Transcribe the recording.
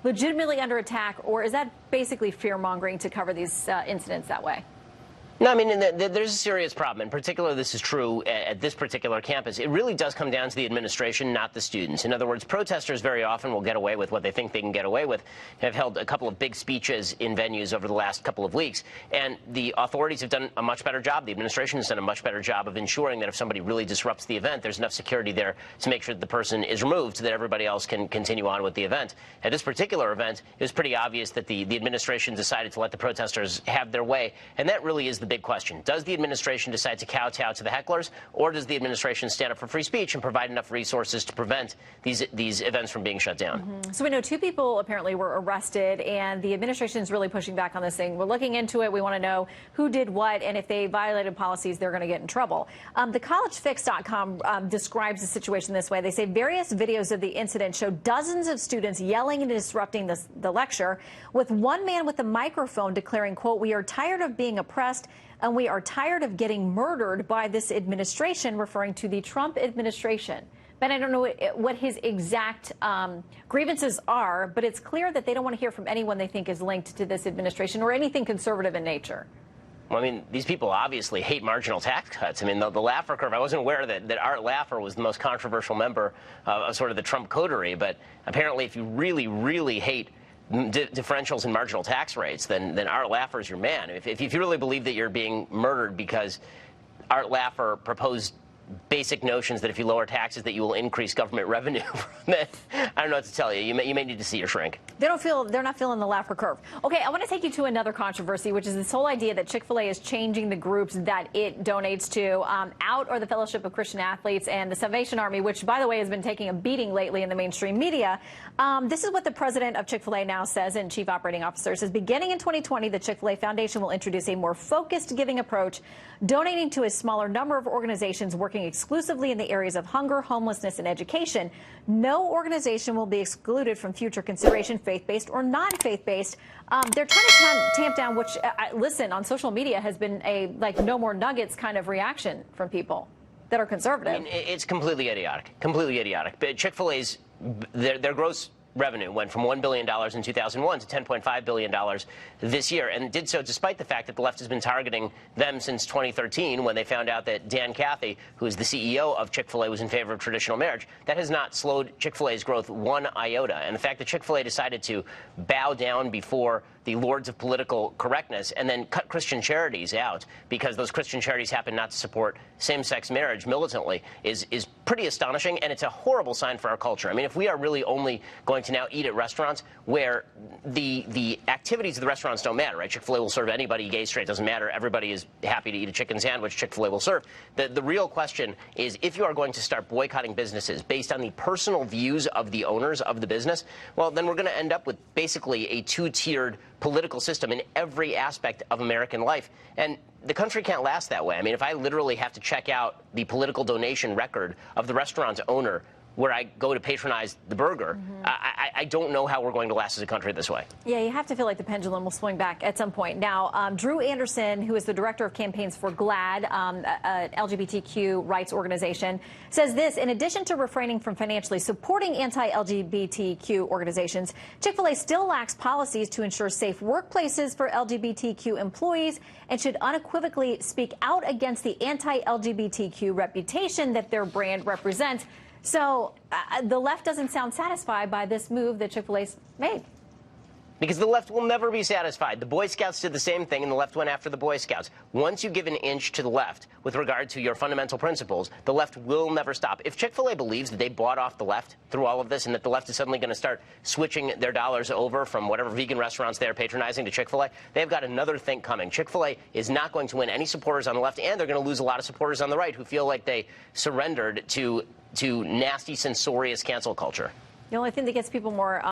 legitimately under attack, or is that basically fear-mongering to cover these incidents that way? No, I mean, there's a serious problem. In particular, this is true at this particular campus. It really does come down to the administration, not the students. In other words, protesters very often will get away with what they think they can get away with. Have held a couple of big speeches in venues over the last couple of weeks, and the authorities have done a much better job. The administration has done a much better job of ensuring that if somebody really disrupts the event, there's enough security there to make sure that the person is removed so that everybody else can continue on with the event. At this particular event, it was pretty obvious that the administration decided to let the protesters have their way, and that really is the big question. Does the administration decide to kowtow to the hecklers, or does the administration stand up for free speech and provide enough resources to prevent these events from being shut down? So we know 2 people apparently were arrested, and the administration is really pushing back on this thing. We're looking into it. We want to know who did what, and if they violated policies, they're going to get in trouble. TheCollegeFix.com describes the situation this way. They say various videos of the incident show dozens of students yelling and disrupting the lecture, with one man with a microphone declaring, quote, "We are tired of being oppressed, and we are tired of getting murdered by this administration," referring to the Trump administration. Ben, I don't know what his exact grievances are, but it's clear that they don't want to hear from anyone they think is linked to this administration or anything conservative in nature. Well, I mean, these people obviously hate marginal tax cuts. I mean, the Laffer curve, I wasn't aware that Art Laffer was the most controversial member of sort of the Trump coterie, but apparently if you really, really hate differentials in marginal tax rates, then Art Laffer is your man. If you really believe that you're being murdered because Art Laffer proposed basic notions that if you lower taxes that you will increase government revenue, I don't know what to tell you. You may need to see your shrink. They're not feeling the Laffer curve. Okay, I want to take you to another controversy, which is this whole idea that Chick-fil-A is changing the groups that it donates to. Out are the Fellowship of Christian Athletes and the Salvation Army, which, by the way, has been taking a beating lately in the mainstream media. This is what the president of Chick-fil-A now says, and chief operating officer says, beginning in 2020, the Chick-fil-A Foundation will introduce a more focused giving approach, donating to a smaller number of organizations working exclusively in the areas of hunger, homelessness, and education. No organization will be excluded from future consideration, faith-based or non-faith-based. They're trying to tamp down, which, listen, on social media has been a, like, no more nuggets kind of reaction from people that are conservative. I mean, it's completely idiotic, completely idiotic. But Chick-fil-A's, their gross revenue went from $1 billion in 2001 to $10.5 billion this year, and did so despite the fact that the left has been targeting them since 2013 when they found out that Dan Cathy, who is the CEO of Chick-fil-A, was in favor of traditional marriage. That has not slowed Chick-fil-A's growth one iota. And the fact that Chick-fil-A decided to bow down before the lords of political correctness and then cut Christian charities out because those Christian charities happen not to support same-sex marriage militantly is pretty astonishing, and it's a horrible sign for our culture. I mean, if we are really only going to now eat at restaurants where the activities of the restaurants don't matter, right? Chick-fil-A will serve anybody, gay, straight, doesn't matter. Everybody is happy to eat a chicken sandwich. Chick-fil-A will serve. The real question is, if you are going to start boycotting businesses based on the personal views of the owners of the business, well, then we're going to end up with basically a two-tiered political system in every aspect of American life. And the country can't last that way. I mean, if I literally have to check out the political donation record of the restaurant's owner where I go to patronize the burger, I don't know how we're going to last as a country this way. Yeah, you have to feel like the pendulum will swing back at some point. Now, Drew Anderson, who is the director of campaigns for GLAAD, an LGBTQ rights organization, says this: in addition to refraining from financially supporting anti-LGBTQ organizations, Chick-fil-A still lacks policies to ensure safe workplaces for LGBTQ employees and should unequivocally speak out against the anti-LGBTQ reputation that their brand represents. So the left doesn't sound satisfied by this move that Chick-fil-A's made. Because the left will never be satisfied. The Boy Scouts did the same thing, and the left went after the Boy Scouts. Once you give an inch to the left with regard to your fundamental principles, the left will never stop. If Chick-fil-A believes that they bought off the left through all of this and that the left is suddenly going to start switching their dollars over from whatever vegan restaurants they're patronizing to Chick-fil-A, they've got another thing coming. Chick-fil-A is not going to win any supporters on the left, and they're going to lose a lot of supporters on the right who feel like they surrendered to nasty, censorious cancel culture. The only thing that gets people more